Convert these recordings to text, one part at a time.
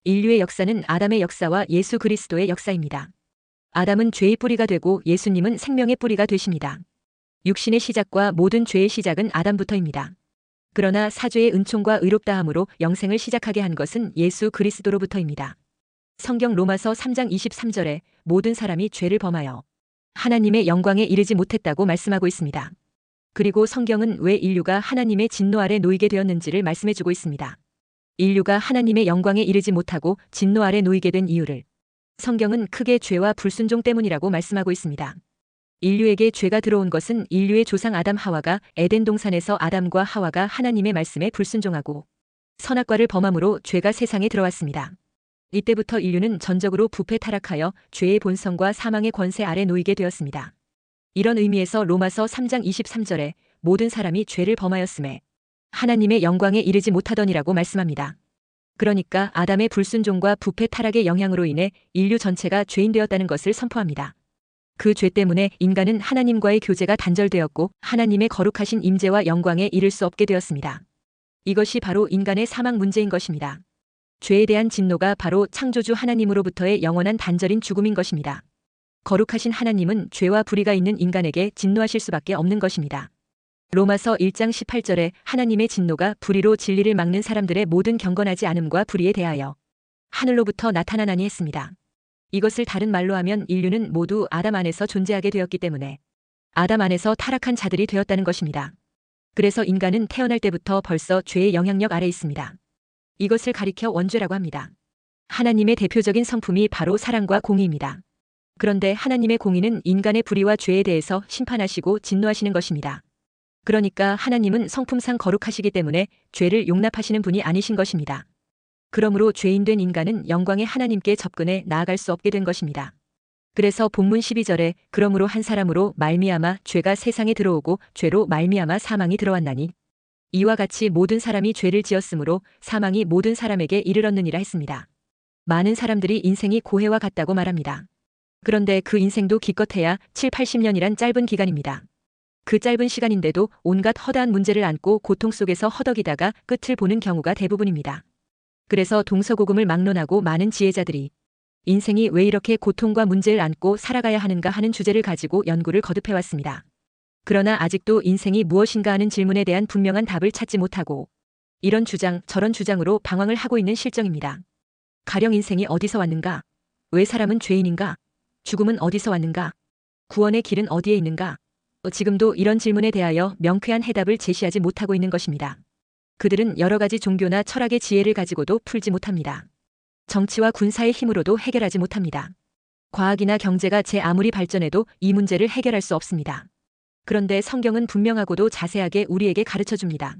인류의 역사는 아담의 역사와 예수 그리스도의 역사입니다. 아담은 죄의 뿌리가 되고 예수님은 생명의 뿌리가 되십니다. 육신의 시작과 모든 죄의 시작은 아담부터입니다. 그러나 사죄의 은총과 의롭다함으로 영생을 시작하게 한 것은 예수 그리스도로부터입니다. 성경 로마서 3장 23절에 모든 사람이 죄를 범하여 하나님의 영광에 이르지 못했다고 말씀하고 있습니다. 그리고 성경은 왜 인류가 하나님의 진노 아래 놓이게 되었는지를 말씀해주고 있습니다. 인류가 하나님의 영광에 이르지 못하고 진노 아래 놓이게 된 이유를 성경은 크게 죄와 불순종 때문이라고 말씀하고 있습니다. 인류에게 죄가 들어온 것은 인류의 조상 아담 하와가 에덴 동산에서 아담과 하와가 하나님의 말씀에 불순종하고 선악과를 범함으로 죄가 세상에 들어왔습니다. 이때부터 인류는 전적으로 부패 타락하여 죄의 본성과 사망의 권세 아래 놓이게 되었습니다. 이런 의미에서 로마서 3장 23절에 모든 사람이 죄를 범하였음에 하나님의 영광에 이르지 못하더니라고 말씀합니다. 그러니까 아담의 불순종과 부패 타락의 영향으로 인해 인류 전체가 죄인 되었다는 것을 선포합니다. 그 죄 때문에 인간은 하나님과의 교제가 단절되었고 하나님의 거룩하신 임재와 영광에 이를 수 없게 되었습니다. 이것이 바로 인간의 사망 문제인 것입니다. 죄에 대한 진노가 바로 창조주 하나님으로부터의 영원한 단절인 죽음인 것입니다. 거룩하신 하나님은 죄와 불의가 있는 인간에게 진노하실 수밖에 없는 것입니다. 로마서 1장 18절에 하나님의 진노가 불의로 진리를 막는 사람들의 모든 경건하지 않음과 불의에 대하여 하늘로부터 나타나나니 했습니다. 이것을 다른 말로 하면 인류는 모두 아담 안에서 존재하게 되었기 때문에 아담 안에서 타락한 자들이 되었다는 것입니다. 그래서 인간은 태어날 때부터 벌써 죄의 영향력 아래 있습니다. 이것을 가리켜 원죄라고 합니다. 하나님의 대표적인 성품이 바로 사랑과 공의입니다. 그런데 하나님의 공의는 인간의 불의와 죄에 대해서 심판하시고 진노하시는 것입니다. 그러니까 하나님은 성품상 거룩하시기 때문에 죄를 용납하시는 분이 아니신 것입니다. 그러므로 죄인된 인간은 영광의 하나님께 접근해 나아갈 수 없게 된 것입니다. 그래서 본문 12절에 그러므로 한 사람으로 말미암아 죄가 세상에 들어오고 죄로 말미암아 사망이 들어왔나니 이와 같이 모든 사람이 죄를 지었으므로 사망이 모든 사람에게 이르렀느니라 했습니다. 많은 사람들이 인생이 고해와 같다고 말합니다. 그런데 그 인생도 기껏해야 7, 80년이란 짧은 기간입니다. 그 짧은 시간인데도 온갖 허다한 문제를 안고 고통 속에서 허덕이다가 끝을 보는 경우가 대부분입니다. 그래서 동서고금을 막론하고 많은 지혜자들이 인생이 왜 이렇게 고통과 문제를 안고 살아가야 하는가 하는 주제를 가지고 연구를 거듭해왔습니다. 그러나 아직도 인생이 무엇인가 하는 질문에 대한 분명한 답을 찾지 못하고 이런 주장 저런 주장으로 방황을 하고 있는 실정입니다. 가령 인생이 어디서 왔는가? 왜 사람은 죄인인가? 죽음은 어디서 왔는가? 구원의 길은 어디에 있는가? 지금도 이런 질문에 대하여 명쾌한 해답을 제시하지 못하고 있는 것입니다. 그들은 여러 가지 종교나 철학의 지혜를 가지고도 풀지 못합니다. 정치와 군사의 힘으로도 해결하지 못합니다. 과학이나 경제가 제 아무리 발전해도 이 문제를 해결할 수 없습니다. 그런데 성경은 분명하고도 자세하게 우리에게 가르쳐줍니다.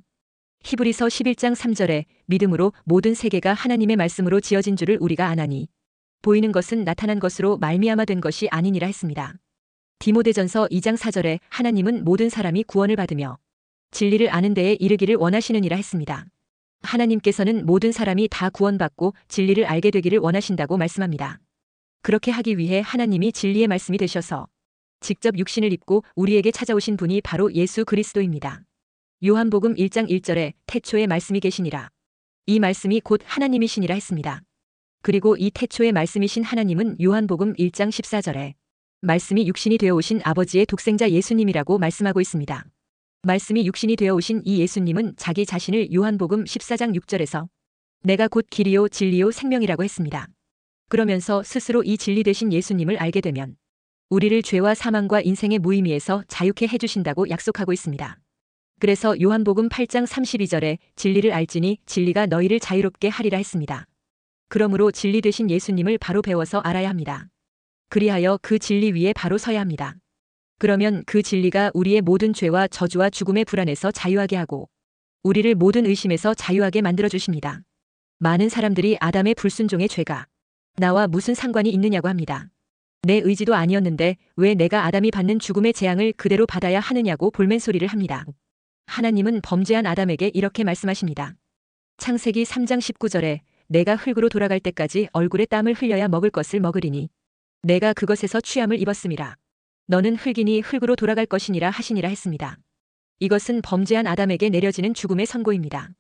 히브리서 11장 3절에 믿음으로 모든 세계가 하나님의 말씀으로 지어진 줄을 우리가 아나니 보이는 것은 나타난 것으로 말미암아 된 것이 아니니라 했습니다. 디모데전서 2장 4절에 하나님은 모든 사람이 구원을 받으며 진리를 아는 데에 이르기를 원하시느니라 했습니다. 하나님께서는 모든 사람이 다 구원받고 진리를 알게 되기를 원하신다고 말씀합니다. 그렇게 하기 위해 하나님이 진리의 말씀이 되셔서 직접 육신을 입고 우리에게 찾아오신 분이 바로 예수 그리스도입니다. 요한복음 1장 1절에 태초에 말씀이 계시니라. 이 말씀이 곧 하나님이시니라 했습니다. 그리고 이 태초에 말씀이신 하나님은 요한복음 1장 14절에 말씀이 육신이 되어 오신 아버지의 독생자 예수님이라고 말씀하고 있습니다. 말씀이 육신이 되어 오신 이 예수님은 자기 자신을 요한복음 14장 6절에서 내가 곧 길이요 진리요 생명이라고 했습니다. 그러면서 스스로 이 진리 되신 예수님을 알게 되면 우리를 죄와 사망과 인생의 무의미에서 자유케 해주신다고 약속하고 있습니다. 그래서 요한복음 8장 32절에 진리를 알지니 진리가 너희를 자유롭게 하리라 했습니다. 그러므로 진리 되신 예수님을 바로 배워서 알아야 합니다. 그리하여 그 진리 위에 바로 서야 합니다. 그러면 그 진리가 우리의 모든 죄와 저주와 죽음의 불안에서 자유하게 하고 우리를 모든 의심에서 자유하게 만들어 주십니다. 많은 사람들이 아담의 불순종의 죄가 나와 무슨 상관이 있느냐고 합니다. 내 의지도 아니었는데 왜 내가 아담이 받는 죽음의 재앙을 그대로 받아야 하느냐고 볼멘소리를 합니다. 하나님은 범죄한 아담에게 이렇게 말씀하십니다. 창세기 3장 19절에 내가 흙으로 돌아갈 때까지 얼굴에 땀을 흘려야 먹을 것을 먹으리니 내가 그것에서 취함을 입었음이라. 너는 흙이니 흙으로 돌아갈 것이니라 하시니라 했습니다. 이것은 범죄한 아담에게 내려지는 죽음의 선고입니다.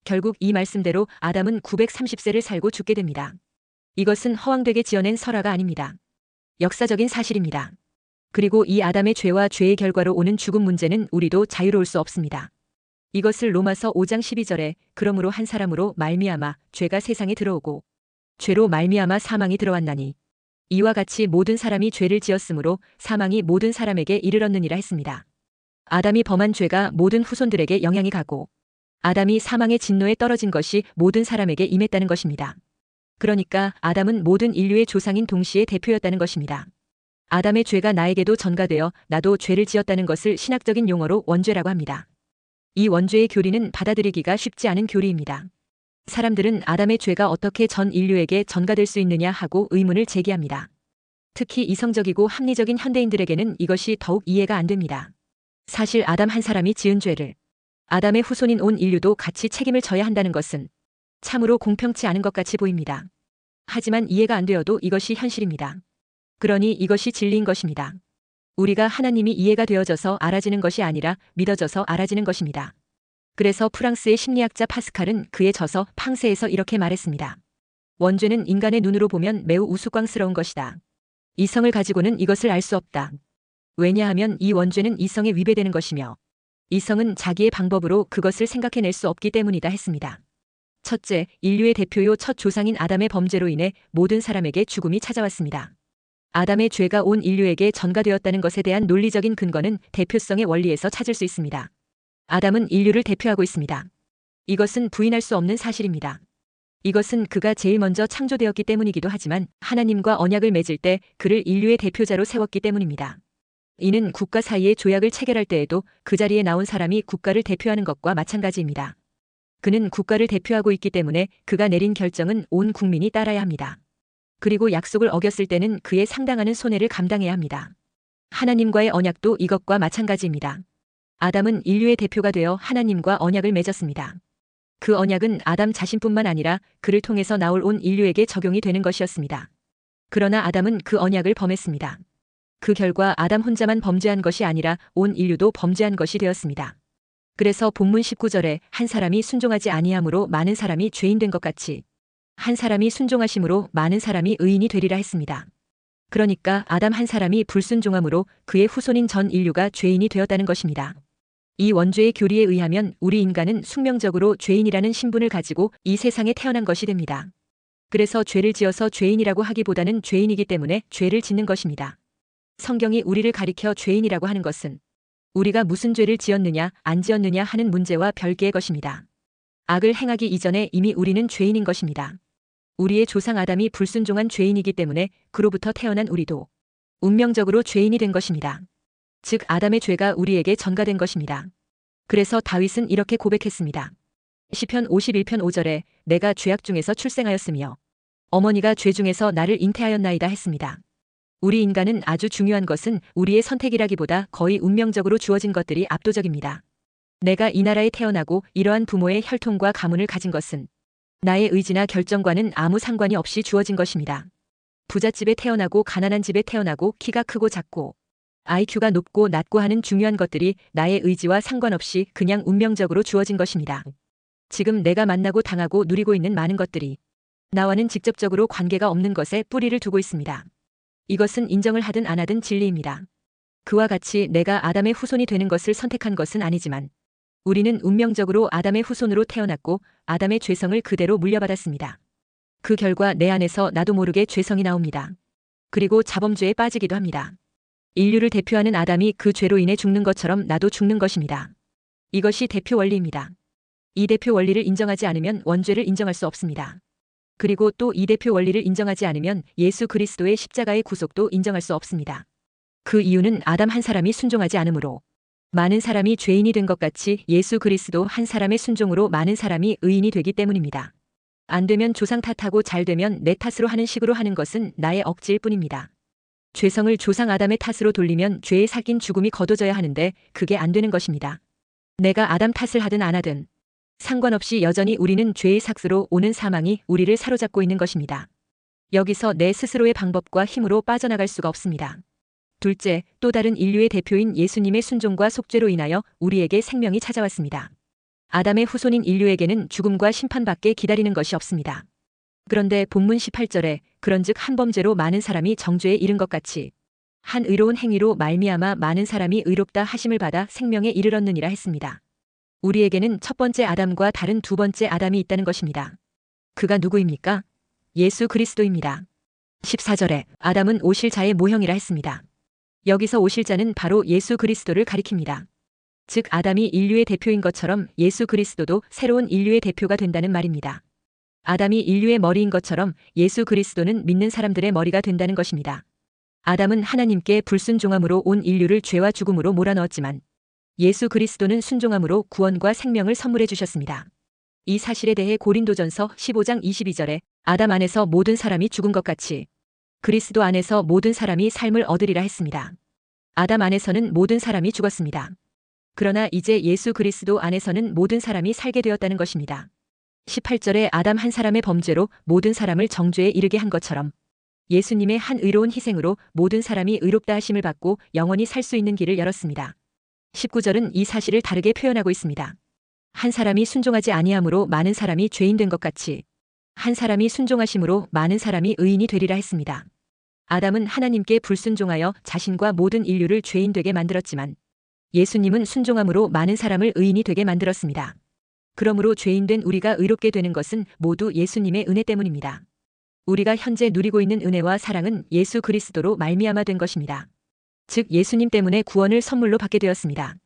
결국 이 말씀대로 아담은 930세를 살고 죽게 됩니다. 이것은 허황되게 지어낸 설화가 아닙니다. 역사적인 사실입니다. 그리고 이 아담의 죄와 죄의 결과로 오는 죽음 문제는 우리도 자유로울 수 없습니다. 이것을 로마서 5장 12절에 그러므로 한 사람으로 말미암아 죄가 세상에 들어오고 죄로 말미암아 사망이 들어왔나니 이와 같이 모든 사람이 죄를 지었으므로 사망이 모든 사람에게 이르렀느니라 했습니다. 아담이 범한 죄가 모든 후손들에게 영향이 가고 아담이 사망의 진노에 떨어진 것이 모든 사람에게 임했다는 것입니다. 그러니까 아담은 모든 인류의 조상인 동시에 대표였다는 것입니다. 아담의 죄가 나에게도 전가되어 나도 죄를 지었다는 것을 신학적인 용어로 원죄라고 합니다. 이 원죄의 교리는 받아들이기가 쉽지 않은 교리입니다. 사람들은 아담의 죄가 어떻게 전 인류에게 전가될 수 있느냐 하고 의문을 제기합니다. 특히 이성적이고 합리적인 현대인들에게는 이것이 더욱 이해가 안 됩니다. 사실 아담 한 사람이 지은 죄를 아담의 후손인 온 인류도 같이 책임을 져야 한다는 것은 참으로 공평치 않은 것 같이 보입니다. 하지만 이해가 안 되어도 이것이 현실입니다. 그러니 이것이 진리인 것입니다. 우리가 하나님이 이해가 되어져서 알아지는 것이 아니라 믿어져서 알아지는 것입니다. 그래서 프랑스의 심리학자 파스칼은 그의 저서 팡세에서 이렇게 말했습니다. 원죄는 인간의 눈으로 보면 매우 우스꽝스러운 것이다. 이성을 가지고는 이것을 알 수 없다. 왜냐하면 이 원죄는 이성에 위배되는 것이며 이성은 자기의 방법으로 그것을 생각해낼 수 없기 때문이다 했습니다. 첫째, 인류의 대표요 첫 조상인 아담의 범죄로 인해 모든 사람에게 죽음이 찾아왔습니다. 아담의 죄가 온 인류에게 전가되었다는 것에 대한 논리적인 근거는 대표성의 원리에서 찾을 수 있습니다. 아담은 인류를 대표하고 있습니다. 이것은 부인할 수 없는 사실입니다. 이것은 그가 제일 먼저 창조되었기 때문이기도 하지만 하나님과 언약을 맺을 때 그를 인류의 대표자로 세웠기 때문입니다. 이는 국가 사이의 조약을 체결할 때에도 그 자리에 나온 사람이 국가를 대표하는 것과 마찬가지입니다. 그는 국가를 대표하고 있기 때문에 그가 내린 결정은 온 국민이 따라야 합니다. 그리고 약속을 어겼을 때는 그에 상당하는 손해를 감당해야 합니다. 하나님과의 언약도 이것과 마찬가지입니다. 아담은 인류의 대표가 되어 하나님과 언약을 맺었습니다. 그 언약은 아담 자신뿐만 아니라 그를 통해서 나올 온 인류에게 적용이 되는 것이었습니다. 그러나 아담은 그 언약을 범했습니다. 그 결과 아담 혼자만 범죄한 것이 아니라 온 인류도 범죄한 것이 되었습니다. 그래서 본문 19절에 한 사람이 순종하지 아니함으로 많은 사람이 죄인 된 것 같이 한 사람이 순종하심으로 많은 사람이 의인이 되리라 했습니다. 그러니까 아담 한 사람이 불순종함으로 그의 후손인 전 인류가 죄인이 되었다는 것입니다. 이 원죄의 교리에 의하면 우리 인간은 숙명적으로 죄인이라는 신분을 가지고 이 세상에 태어난 것이 됩니다. 그래서 죄를 지어서 죄인이라고 하기보다는 죄인이기 때문에 죄를 짓는 것입니다. 성경이 우리를 가리켜 죄인이라고 하는 것은 우리가 무슨 죄를 지었느냐 안 지었느냐 하는 문제와 별개의 것입니다. 악을 행하기 이전에 이미 우리는 죄인인 것입니다. 우리의 조상 아담이 불순종한 죄인이기 때문에 그로부터 태어난 우리도 운명적으로 죄인이 된 것입니다. 즉 아담의 죄가 우리에게 전가된 것입니다. 그래서 다윗은 이렇게 고백했습니다. 시편 51편 5절에 내가 죄악 중에서 출생하였으며 어머니가 죄 중에서 나를 잉태하였나이다 했습니다. 우리 인간은 아주 중요한 것은 우리의 선택이라기보다 거의 운명적으로 주어진 것들이 압도적입니다. 내가 이 나라에 태어나고 이러한 부모의 혈통과 가문을 가진 것은 나의 의지나 결정과는 아무 상관이 없이 주어진 것입니다. 부잣집에 태어나고 가난한 집에 태어나고 키가 크고 작고 IQ가 높고 낮고 하는 중요한 것들이 나의 의지와 상관없이 그냥 운명적으로 주어진 것입니다. 지금 내가 만나고 당하고 누리고 있는 많은 것들이 나와는 직접적으로 관계가 없는 것에 뿌리를 두고 있습니다. 이것은 인정을 하든 안 하든 진리입니다. 그와 같이 내가 아담의 후손이 되는 것을 선택한 것은 아니지만 우리는 운명적으로 아담의 후손으로 태어났고 아담의 죄성을 그대로 물려받았습니다. 그 결과 내 안에서 나도 모르게 죄성이 나옵니다. 그리고 자범죄에 빠지기도 합니다. 인류를 대표하는 아담이 그 죄로 인해 죽는 것처럼 나도 죽는 것입니다. 이것이 대표 원리입니다. 이 대표 원리를 인정하지 않으면 원죄를 인정할 수 없습니다. 그리고 또 이 대표 원리를 인정하지 않으면 예수 그리스도의 십자가의 구속도 인정할 수 없습니다. 그 이유는 아담 한 사람이 순종하지 않으므로 많은 사람이 죄인이 된 것 같이 예수 그리스도 한 사람의 순종으로 많은 사람이 의인이 되기 때문입니다. 안 되면 조상 탓하고 잘 되면 내 탓으로 하는 식으로 하는 것은 나의 억지일 뿐입니다. 죄성을 조상 아담의 탓으로 돌리면 죄에 삭인 죽음이 거둬져야 하는데 그게 안 되는 것입니다. 내가 아담 탓을 하든 안 하든 상관없이 여전히 우리는 죄의 삭스로 오는 사망이 우리를 사로잡고 있는 것입니다. 여기서 내 스스로의 방법과 힘으로 빠져나갈 수가 없습니다. 둘째, 또 다른 인류의 대표인 예수님의 순종과 속죄로 인하여 우리에게 생명이 찾아왔습니다. 아담의 후손인 인류에게는 죽음과 심판밖에 기다리는 것이 없습니다. 그런데 본문 18절에 그런즉 한 범죄로 많은 사람이 정죄에 이른 것 같이 한 의로운 행위로 말미암아 많은 사람이 의롭다 하심을 받아 생명에 이르렀느니라 했습니다. 우리에게는 첫 번째 아담과 다른 두 번째 아담이 있다는 것입니다. 그가 누구입니까? 예수 그리스도입니다. 14절에 아담은 오실 자의 모형이라 했습니다. 여기서 오실 자는 바로 예수 그리스도를 가리킵니다. 즉 아담이 인류의 대표인 것처럼 예수 그리스도도 새로운 인류의 대표가 된다는 말입니다. 아담이 인류의 머리인 것처럼 예수 그리스도는 믿는 사람들의 머리가 된다는 것입니다. 아담은 하나님께 불순종함으로 온 인류를 죄와 죽음으로 몰아넣었지만 예수 그리스도는 순종함으로 구원과 생명을 선물해 주셨습니다. 이 사실에 대해 고린도전서 15장 22절에 아담 안에서 모든 사람이 죽은 것 같이 그리스도 안에서 모든 사람이 삶을 얻으리라 했습니다. 아담 안에서는 모든 사람이 죽었습니다. 그러나 이제 예수 그리스도 안에서는 모든 사람이 살게 되었다는 것입니다. 18절에 아담 한 사람의 범죄로 모든 사람을 정죄에 이르게 한 것처럼 예수님의 한 의로운 희생으로 모든 사람이 의롭다 하심을 받고 영원히 살 수 있는 길을 열었습니다. 19절은 이 사실을 다르게 표현하고 있습니다. 한 사람이 순종하지 아니함으로 많은 사람이 죄인 된 것 같이 한 사람이 순종하심으로 많은 사람이 의인이 되리라 했습니다. 아담은 하나님께 불순종하여 자신과 모든 인류를 죄인 되게 만들었지만 예수님은 순종함으로 많은 사람을 의인이 되게 만들었습니다. 그러므로 죄인된 우리가 의롭게 되는 것은 모두 예수님의 은혜 때문입니다. 우리가 현재 누리고 있는 은혜와 사랑은 예수 그리스도로 말미암아 된 것입니다. 즉 예수님 때문에 구원을 선물로 받게 되었습니다.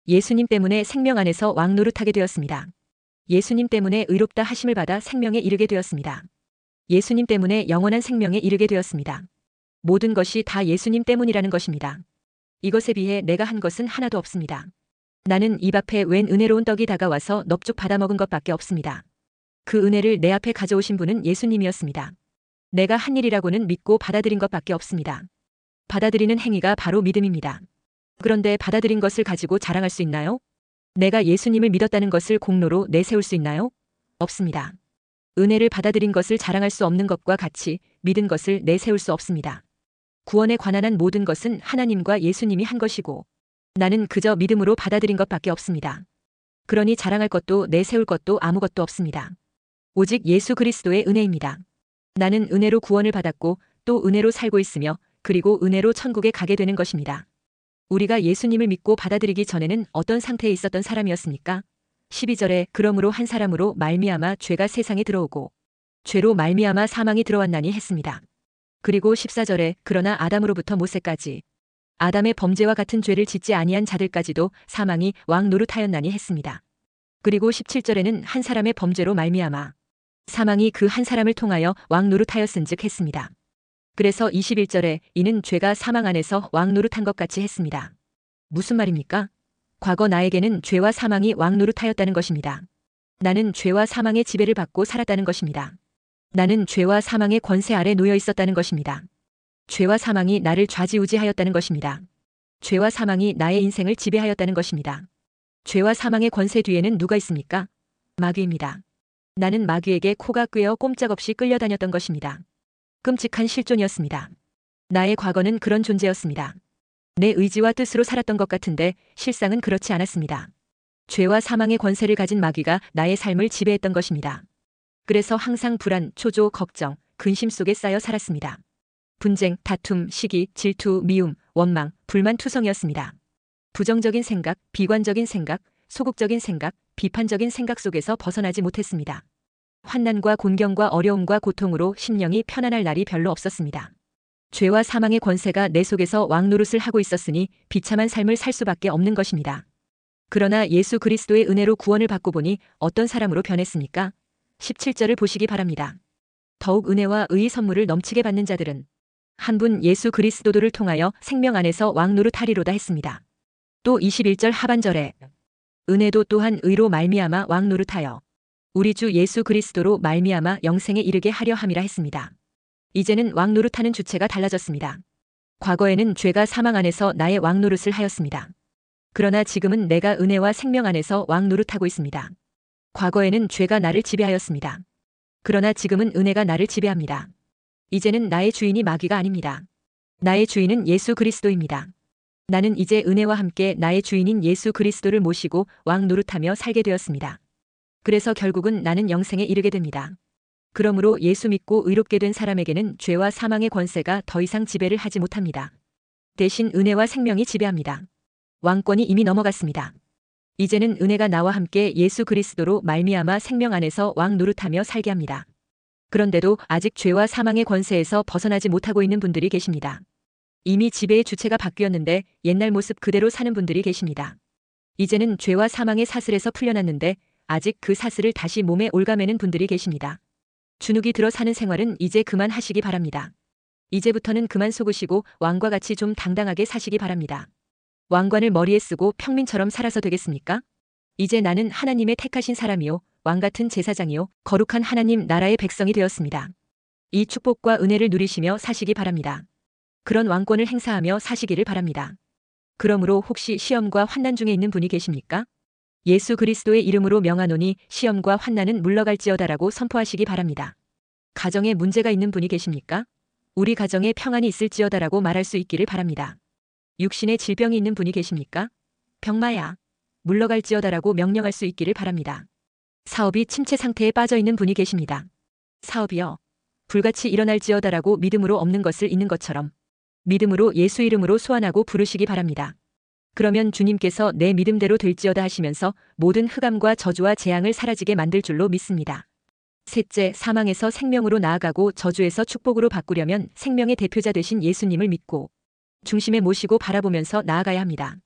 예수님 때문에 생명 안에서 왕노릇하게 되었습니다. 예수님 때문에 의롭다 하심을 받아 생명에 이르게 되었습니다. 예수님 때문에 영원한 생명에 이르게 되었습니다. 모든 것이 다 예수님 때문이라는 것입니다. 이것에 비해 내가 한 것은 하나도 없습니다. 나는 입 앞에 웬 은혜로운 떡이 다가와서 넙죽 받아먹은 것밖에 없습니다. 그 은혜를 내 앞에 가져오신 분은 예수님이었습니다. 내가 한 일이라고는 믿고 받아들인 것밖에 없습니다. 받아들이는 행위가 바로 믿음입니다. 그런데 받아들인 것을 가지고 자랑할 수 있나요? 내가 예수님을 믿었다는 것을 공로로 내세울 수 있나요? 없습니다. 은혜를 받아들인 것을 자랑할 수 없는 것과 같이 믿은 것을 내세울 수 없습니다. 구원에 관한 한 모든 것은 하나님과 예수님이 한 것이고 나는 그저 믿음으로 받아들인 것밖에 없습니다. 그러니 자랑할 것도 내세울 것도 아무것도 없습니다. 오직 예수 그리스도의 은혜입니다. 나는 은혜로 구원을 받았고 또 은혜로 살고 있으며 그리고 은혜로 천국에 가게 되는 것입니다. 우리가 예수님을 믿고 받아들이기 전에는 어떤 상태에 있었던 사람이었습니까? 12절에 그러므로 한 사람으로 말미암아 죄가 세상에 들어오고 죄로 말미암아 사망이 들어왔나니 했습니다. 그리고 14절에 그러나 아담으로부터 모세까지 아담의 범죄와 같은 죄를 짓지 아니한 자들까지도 사망이 왕노릇하였나니 했습니다. 그리고 17절에는 한 사람의 범죄로 말미암아 사망이 그 한 사람을 통하여 왕노릇하였은즉 했습니다. 그래서 21절에 이는 죄가 사망 안에서 왕노릇한 것 같이 했습니다. 무슨 말입니까? 과거 나에게는 죄와 사망이 왕노릇하였다는 것입니다. 나는 죄와 사망의 지배를 받고 살았다는 것입니다. 나는 죄와 사망의 권세 아래 놓여 있었다는 것입니다. 죄와 사망이 나를 좌지우지하였다는 것입니다. 죄와 사망이 나의 인생을 지배하였다는 것입니다. 죄와 사망의 권세 뒤에는 누가 있습니까? 마귀입니다. 나는 마귀에게 코가 꿰어 꼼짝없이 끌려다녔던 것입니다. 끔찍한 실존이었습니다. 나의 과거는 그런 존재였습니다. 내 의지와 뜻으로 살았던 것 같은데 실상은 그렇지 않았습니다. 죄와 사망의 권세를 가진 마귀가 나의 삶을 지배했던 것입니다. 그래서 항상 불안, 초조, 걱정, 근심 속에 쌓여 살았습니다. 분쟁, 다툼, 시기, 질투, 미움, 원망, 불만투성이었습니다. 부정적인 생각, 비관적인 생각, 소극적인 생각, 비판적인 생각 속에서 벗어나지 못했습니다. 환난과 곤경과 어려움과 고통으로 심령이 편안할 날이 별로 없었습니다. 죄와 사망의 권세가 내 속에서 왕노릇을 하고 있었으니 비참한 삶을 살 수밖에 없는 것입니다. 그러나 예수 그리스도의 은혜로 구원을 받고 보니 어떤 사람으로 변했습니까? 17절을 보시기 바랍니다. 더욱 은혜와 의의 선물을 넘치게 받는 자들은 한 분 예수 그리스도를 통하여 생명 안에서 왕노릇하리로다 했습니다. 또 21절 하반절에 은혜도 또한 의로 말미암아 왕노릇하여 우리 주 예수 그리스도로 말미암아 영생에 이르게 하려 함이라 했습니다. 이제는 왕노릇하는 주체가 달라졌습니다. 과거에는 죄가 사망 안에서 나의 왕노릇을 하였습니다. 그러나 지금은 내가 은혜와 생명 안에서 왕노릇하고 있습니다. 과거에는 죄가 나를 지배하였습니다. 그러나 지금은 은혜가 나를 지배합니다. 이제는 나의 주인이 마귀가 아닙니다. 나의 주인은 예수 그리스도입니다. 나는 이제 은혜와 함께 나의 주인인 예수 그리스도를 모시고 왕 노릇하며 살게 되었습니다. 그래서 결국은 나는 영생에 이르게 됩니다. 그러므로 예수 믿고 의롭게 된 사람에게는 죄와 사망의 권세가 더 이상 지배를 하지 못합니다. 대신 은혜와 생명이 지배합니다. 왕권이 이미 넘어갔습니다. 이제는 은혜가 나와 함께 예수 그리스도로 말미암아 생명 안에서 왕 노릇하며 살게 합니다. 그런데도 아직 죄와 사망의 권세에서 벗어나지 못하고 있는 분들이 계십니다. 이미 지배의 주체가 바뀌었는데 옛날 모습 그대로 사는 분들이 계십니다. 이제는 죄와 사망의 사슬에서 풀려났는데 아직 그 사슬을 다시 몸에 올가매는 분들이 계십니다. 주눅이 들어 사는 생활은 이제 그만하시기 바랍니다. 이제부터는 그만 속으시고 왕과 같이 좀 당당하게 사시기 바랍니다. 왕관을 머리에 쓰고 평민처럼 살아서 되겠습니까? 이제 나는 하나님의 택하신 사람이요 왕같은 제사장이요 거룩한 하나님 나라의 백성이 되었습니다. 이 축복과 은혜를 누리시며 사시기 바랍니다. 그런 왕권을 행사하며 사시기를 바랍니다. 그러므로 혹시 시험과 환난 중에 있는 분이 계십니까? 예수 그리스도의 이름으로 명하노니 시험과 환난은 물러갈지어다라고 선포하시기 바랍니다. 가정에 문제가 있는 분이 계십니까? 우리 가정에 평안이 있을지어다라고 말할 수 있기를 바랍니다. 육신의 질병이 있는 분이 계십니까? 병마야, 물러갈지어다라고 명령할 수 있기를 바랍니다. 사업이 침체 상태에 빠져 있는 분이 계십니다. 사업이여, 불같이 일어날지어다라고 믿음으로 없는 것을 있는 것처럼 믿음으로 예수 이름으로 소환하고 부르시기 바랍니다. 그러면 주님께서 내 믿음대로 될지어다 하시면서 모든 흑암과 저주와 재앙을 사라지게 만들 줄로 믿습니다. 셋째, 사망에서 생명으로 나아가고 저주에서 축복으로 바꾸려면 생명의 대표자 되신 예수님을 믿고 중심에 모시고 바라보면서 나아가야 합니다.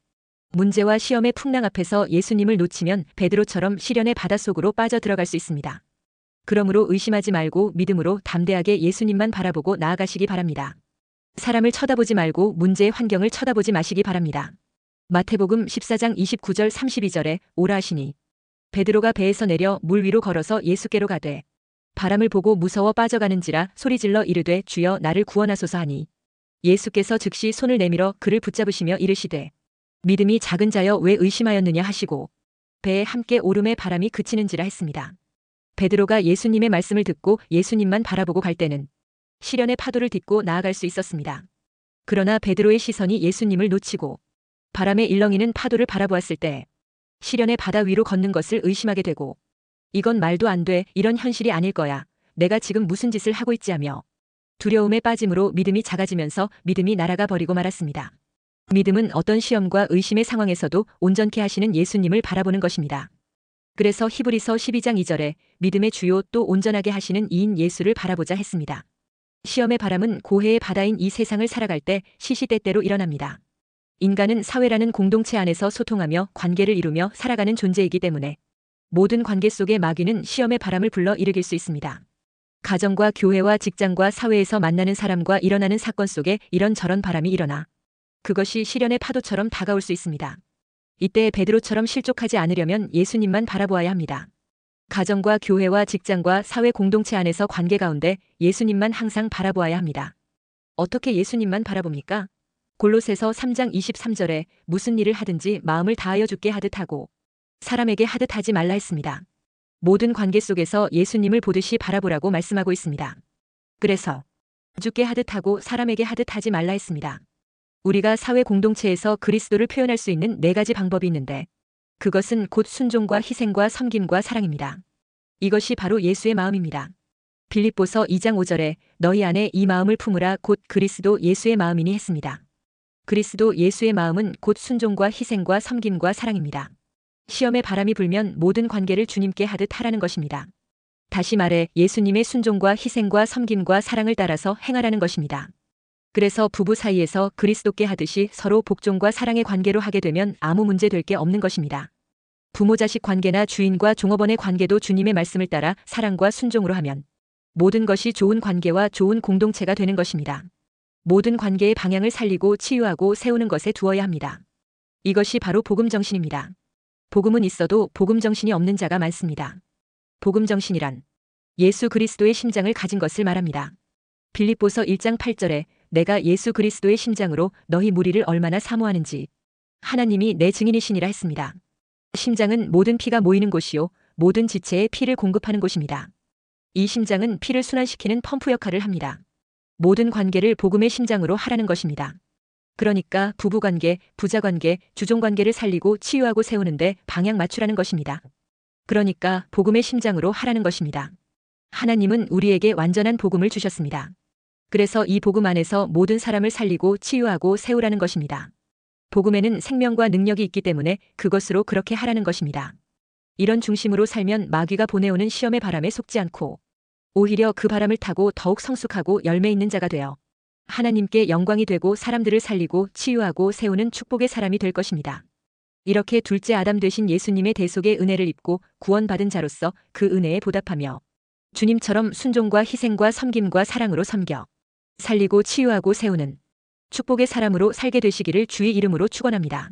문제와 시험의 풍랑 앞에서 예수님을 놓치면 베드로처럼 시련의 바닷속으로 빠져 들어갈 수 있습니다. 그러므로 의심하지 말고 믿음으로 담대하게 예수님만 바라보고 나아가시기 바랍니다. 사람을 쳐다보지 말고 문제의 환경을 쳐다보지 마시기 바랍니다. 마태복음 14장 29절 32절에 오라 하시니 베드로가 배에서 내려 물 위로 걸어서 예수께로 가되 바람을 보고 무서워 빠져가는지라 소리질러 이르되 주여 나를 구원하소서 하니 예수께서 즉시 손을 내밀어 그를 붙잡으시며 이르시되 믿음이 작은 자여 왜 의심하였느냐 하시고 배에 함께 오름에 바람이 그치는지라 했습니다. 베드로가 예수님의 말씀을 듣고 예수님만 바라보고 갈 때는 시련의 파도를 딛고 나아갈 수 있었습니다. 그러나 베드로의 시선이 예수님을 놓치고 바람에 일렁이는 파도를 바라보았을 때 시련의 바다 위로 걷는 것을 의심하게 되고 이건 말도 안 돼, 이런 현실이 아닐 거야, 내가 지금 무슨 짓을 하고 있지 하며 두려움에 빠짐으로 믿음이 작아지면서 믿음이 날아가 버리고 말았습니다. 믿음은 어떤 시험과 의심의 상황에서도 온전케 하시는 예수님을 바라보는 것입니다. 그래서 히브리서 12장 2절에 믿음의 주요 또 온전하게 하시는 이인 예수를 바라보자 했습니다. 시험의 바람은 고해의 바다인 이 세상을 살아갈 때 시시때때로 일어납니다. 인간은 사회라는 공동체 안에서 소통하며 관계를 이루며 살아가는 존재이기 때문에 모든 관계 속의 마귀는 시험의 바람을 불러 일으킬 수 있습니다. 가정과 교회와 직장과 사회에서 만나는 사람과 일어나는 사건 속에 이런저런 바람이 일어나 그것이 시련의 파도처럼 다가올 수 있습니다. 이때 베드로처럼 실족하지 않으려면 예수님만 바라보아야 합니다. 가정과 교회와 직장과 사회 공동체 안에서 관계 가운데 예수님만 항상 바라보아야 합니다. 어떻게 예수님만 바라봅니까? 골로새서 3장 23절에 무슨 일을 하든지 마음을 다하여 주께 하듯 하고 사람에게 하듯 하지 말라 했습니다. 모든 관계 속에서 예수님을 보듯이 바라보라고 말씀하고 있습니다. 그래서 주께 하듯 하고 사람에게 하듯 하지 말라 했습니다. 우리가 사회 공동체에서 그리스도를 표현할 수 있는 4가지 방법이 있는데 그것은 곧 순종과 희생과 섬김과 사랑입니다. 이것이 바로 예수의 마음입니다. 빌립보서 2장 5절에 너희 안에 이 마음을 품으라 곧 그리스도 예수의 마음이니 했습니다. 그리스도 예수의 마음은 곧 순종과 희생과 섬김과 사랑입니다. 시험의 바람이 불면 모든 관계를 주님께 하듯 하라는 것입니다. 다시 말해 예수님의 순종과 희생과 섬김과 사랑을 따라서 행하라는 것입니다. 그래서 부부 사이에서 그리스도께 하듯이 서로 복종과 사랑의 관계로 하게 되면 아무 문제 될 게 없는 것입니다. 부모 자식 관계나 주인과 종업원의 관계도 주님의 말씀을 따라 사랑과 순종으로 하면 모든 것이 좋은 관계와 좋은 공동체가 되는 것입니다. 모든 관계의 방향을 살리고 치유하고 세우는 것에 두어야 합니다. 이것이 바로 복음 정신입니다. 복음은 있어도 복음 정신이 없는 자가 많습니다. 복음 정신이란 예수 그리스도의 심장을 가진 것을 말합니다. 빌립보서 1장 8절에 내가 예수 그리스도의 심장으로 너희 무리를 얼마나 사모하는지 하나님이 내 증인이시니라 했습니다. 심장은 모든 피가 모이는 곳이요 모든 지체에 피를 공급하는 곳입니다. 이 심장은 피를 순환시키는 펌프 역할을 합니다. 모든 관계를 복음의 심장으로 하라는 것입니다. 그러니까 부부관계, 부자관계, 주종관계를 살리고 치유하고 세우는데 방향 맞추라는 것입니다. 그러니까 복음의 심장으로 하라는 것입니다. 하나님은 우리에게 완전한 복음을 주셨습니다. 그래서 이 복음 안에서 모든 사람을 살리고 치유하고 세우라는 것입니다. 복음에는 생명과 능력이 있기 때문에 그것으로 그렇게 하라는 것입니다. 이런 중심으로 살면 마귀가 보내오는 시험의 바람에 속지 않고 오히려 그 바람을 타고 더욱 성숙하고 열매 있는 자가 되어 하나님께 영광이 되고 사람들을 살리고 치유하고 세우는 축복의 사람이 될 것입니다. 이렇게 둘째 아담 되신 예수님의 대속의 은혜를 입고 구원받은 자로서 그 은혜에 보답하며 주님처럼 순종과 희생과 섬김과 사랑으로 섬겨 살리고 치유하고 세우는 축복의 사람으로 살게 되시기를 주의 이름으로 축원합니다.